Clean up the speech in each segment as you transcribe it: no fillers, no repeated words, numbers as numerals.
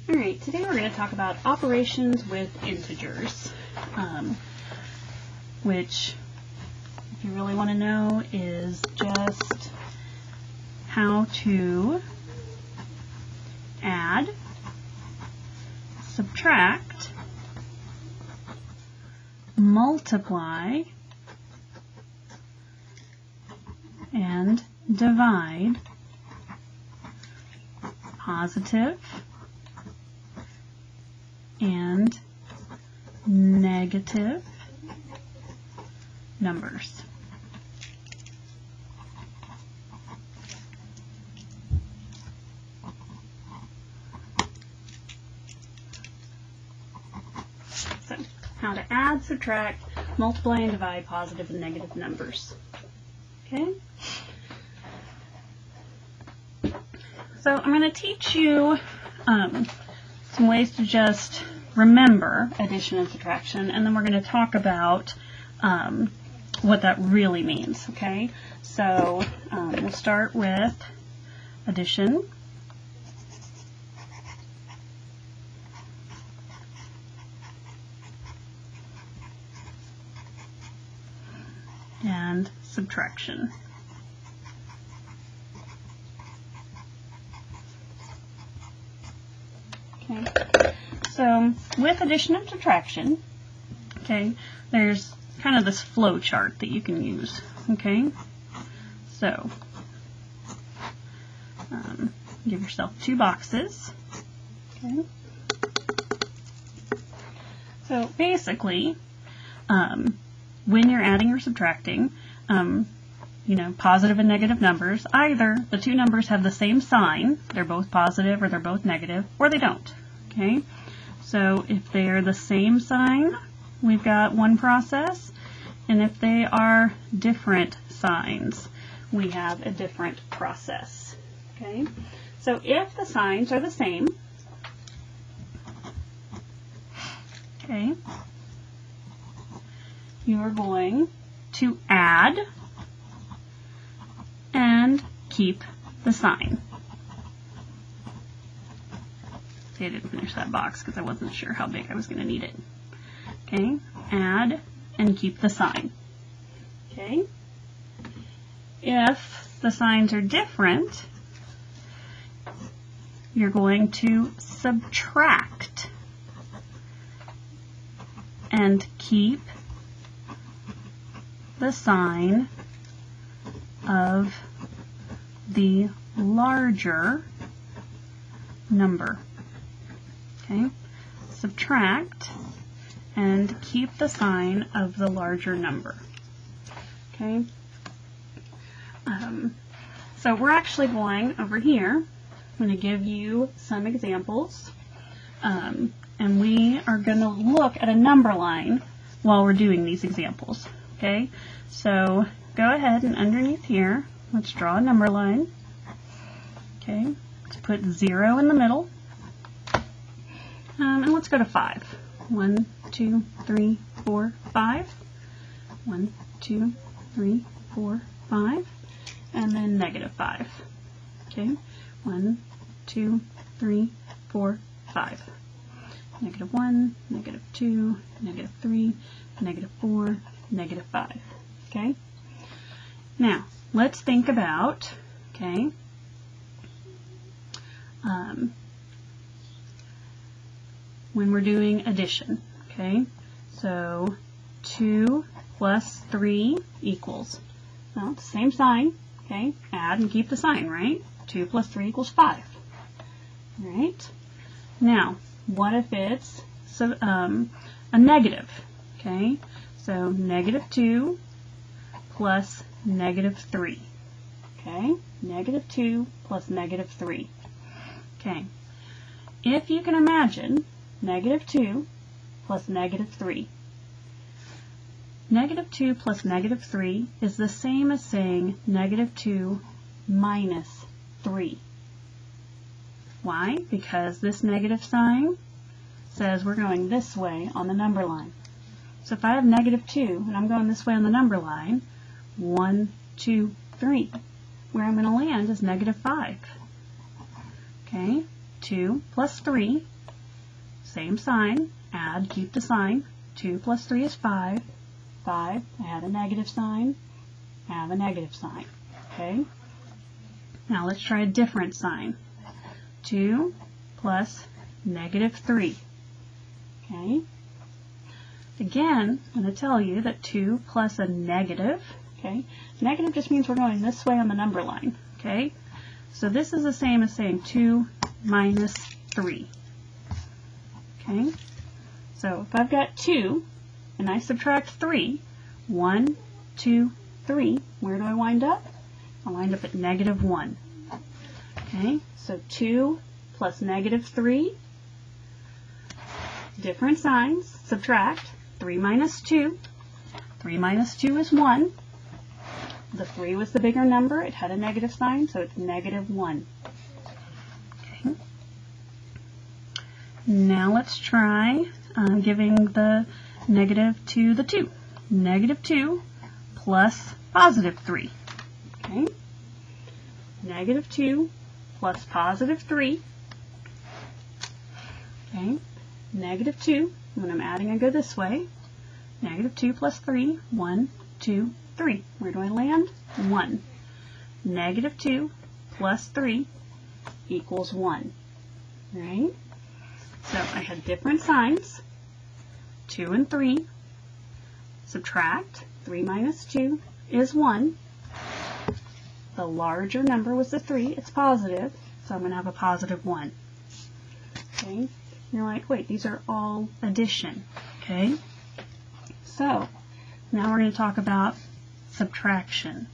Alright, today we're going to talk about operations with integers, which, if you really want to know, is just how to add, subtract, multiply, and divide positive and negative numbers. So, how to add, subtract, multiply, and divide positive and negative numbers. Okay? So I'm going to teach you some ways to just remember addition and subtraction, and then we're going to talk about what that really means. Okay? So we'll start with addition. And subtraction. Okay, so with addition and subtraction, okay, there's kind of this flow chart that you can use. Okay, so give yourself two boxes. Okay, so basically, when you're adding or subtracting, positive and negative numbers, either the two numbers have the same sign, they're both positive or they're both negative, or they don't. Okay, so if they're the same sign, we've got one process, and if they are different signs, we have a different process. Okay, so if the signs are the same, okay, you're going to add and keep the sign. See, I didn't finish that box because I wasn't sure how big I was going to need it. Okay, add and keep the sign. Okay, if the signs are different, you're going to subtract and keep the sign of the larger number. Okay, subtract and keep the sign of the larger number. Okay, so we're actually going over here. I'm going to give you some examples, and we are going to look at a number line while we're doing these examples. Okay, so go ahead and underneath here, let's draw a number line. Okay, let's put 0 in the middle, and let's go to 5. 1, 2, 3, 4, 5. 1, 2, 3, 4, 5, and then negative 5. Okay, 1, 2, 3, 4, 5. Negative 1, negative 2, negative 3, negative 4, negative 5. Okay? Now, let's think about, okay, when we're doing addition. Okay? So, 2 plus 3 equals, well, it's the same sign. Okay? Add and keep the sign, right? 2 plus 3 equals 5. Right? Now, what if it's a negative? Okay? So negative 2 plus negative 3. Okay? Negative 2 plus negative 3. Okay. If you can imagine negative 2 plus negative 3. Negative 2 plus negative 3 is the same as saying negative 2 minus 3. Why? Because this negative sign says we're going this way on the number line. So if I have negative 2 and I'm going this way on the number line, 1, 2, 3, where I'm going to land is negative 5. Okay, 2 plus 3 same sign, add, keep the sign. 2 plus 3 is 5. 5, add a negative sign, add a negative sign. Okay? Now let's try a different sign. 2 plus negative 3. Okay? Again, I'm going to tell you that 2 plus a negative, okay? Negative just means we're going this way on the number line, okay? So this is the same as saying 2 minus 3. Okay? So if I've got 2 and I subtract 3, 1, 2, 3, where do I wind up? I wind up at negative 1. Okay? So 2 plus negative 3, different signs, subtract. 3 minus 2. 3 minus 2 is 1. The 3 was the bigger number. It had a negative sign, so it's negative 1. Okay. Now let's try giving the negative to the 2. Negative 2 plus positive 3. Okay. Negative 2 plus positive 3. Okay. Negative 2. When I'm adding, I go this way. Negative 2 plus 3. 1, 2, 3. Where do I land? 1. Negative 2 plus 3 equals 1. Right? So I had different signs. 2 and 3. Subtract. 3 minus 2 is 1. The larger number was the 3. It's positive. So I'm going to have a positive 1. Okay? You're like, wait, these are all addition, okay? So, now we're going to talk about subtraction,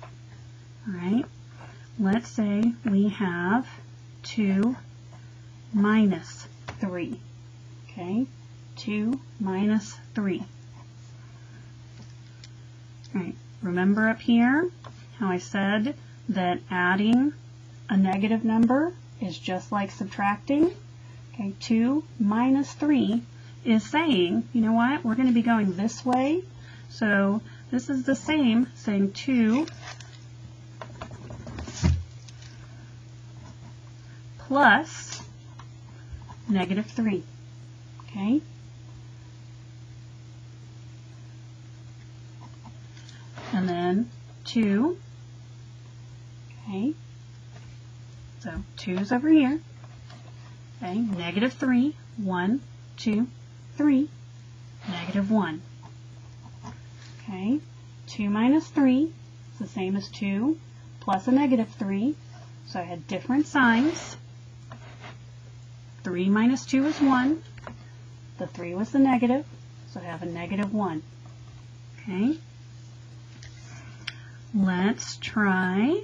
all right? Let's say we have 2 minus 3, okay? 2 minus 3. All right, remember up here how I said that adding a negative number is just like subtracting? Okay, 2 minus 3 is saying, you know what, we're going to be going this way. So this is the same, saying 2 plus negative 3. Okay? And then 2. Okay? So 2's over here. Okay, negative 3, 1, 2, 3, negative 1. Okay, 2 minus 3 is the same as 2 plus a negative 3. So I had different signs. 3 minus 2 is 1. The 3 was the negative, so I have a negative 1. Okay, let's try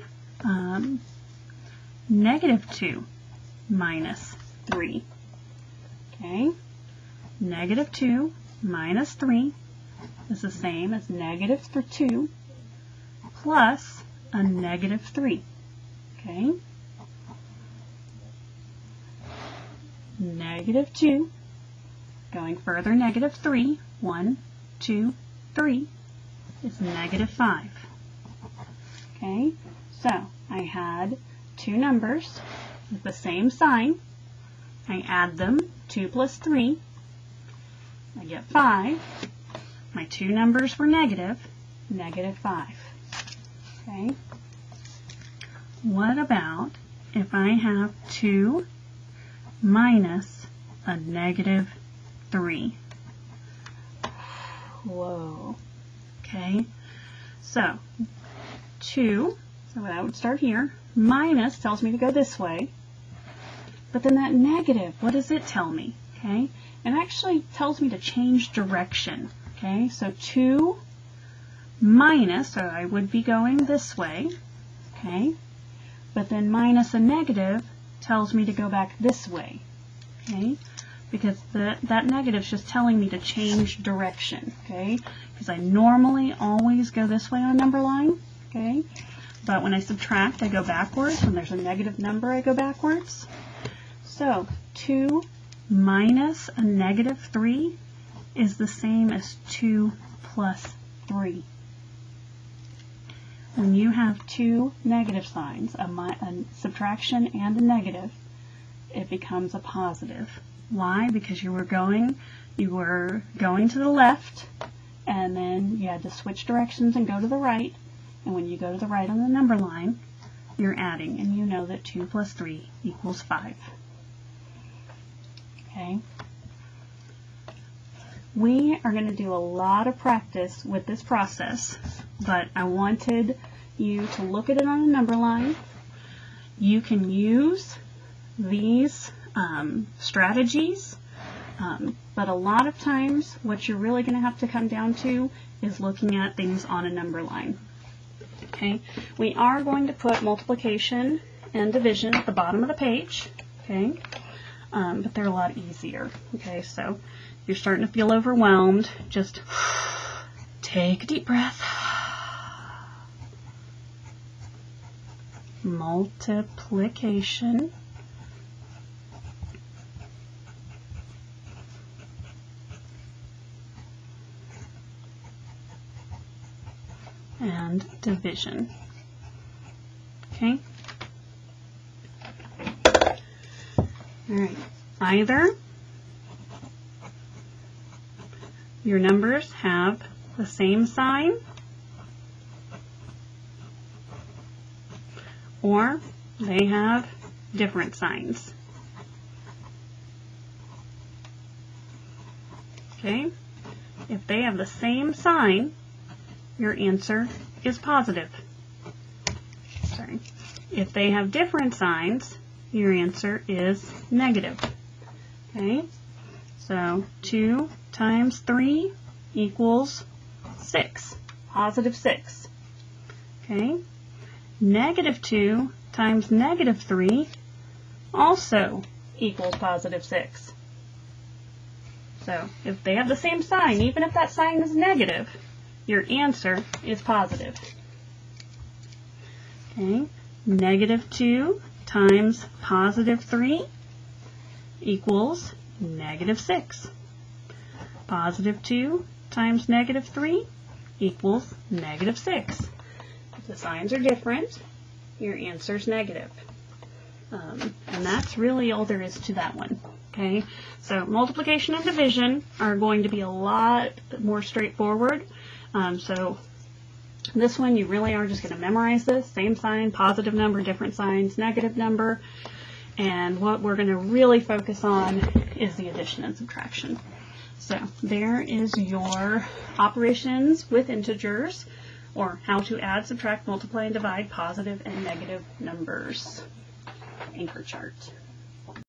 negative 2 minus 3. Okay, negative 2 minus 3 is the same as negative 2 plus a negative 3. Okay, negative 2, going further, negative 3, 1, 2, 3 is negative 5. Okay, so I had two numbers with the same sign. I add them, 2 plus 3, I get 5. My two numbers were negative, negative 5. Okay. What about if I have 2 minus a negative 3? Whoa. Okay. So 2, so that would start here. Minus tells me to go this way. But then that negative, what does it tell me? Okay, it actually tells me to change direction. Okay, so 2 minus, so I would be going this way. Okay, but then minus a negative tells me to go back this way. Okay, because that negative is just telling me to change direction. Okay, because I normally always go this way on a number line. Okay, but when I subtract, I go backwards. When there's a negative number, I go backwards. So 2 minus a negative 3 is the same as 2 plus 3. When you have two negative signs, a subtraction and a negative, it becomes a positive. Why? Because you were going to the left, and then you had to switch directions and go to the right. And when you go to the right on the number line, you're adding, and you know that 2 plus 3 equals 5. Okay? We are going to do a lot of practice with this process, but I wanted you to look at it on a number line. You can use these strategies, but a lot of times what you're really going to have to come down to is looking at things on a number line. Okay, we are going to put multiplication and division at the bottom of the page, okay, but they're a lot easier. Okay, so if you're starting to feel overwhelmed, just take a deep breath. Multiplication and division. Okay? Alright. Either your numbers have the same sign, or they have different signs. Okay? If they have the same sign, your answer is positive. Sorry. If they have different signs, your answer is negative. Okay? So 2 times 3 equals 6. Positive 6. Okay? Negative 2 times negative 3 also equals positive 6. So if they have the same sign, even if that sign is negative, your answer is positive. Okay, negative 2 times positive 3 equals negative 6. Positive 2 times negative 3 equals negative 6. If the signs are different, your answer is negative. And that's really all there is to that one. Okay, so multiplication and division are going to be a lot more straightforward. So this one, you really are just going to memorize this. Same sign, positive number, different signs, negative number. And what we're going to really focus on is the addition and subtraction. So there is your operations with integers, or how to add, subtract, multiply, and divide positive and negative numbers anchor chart.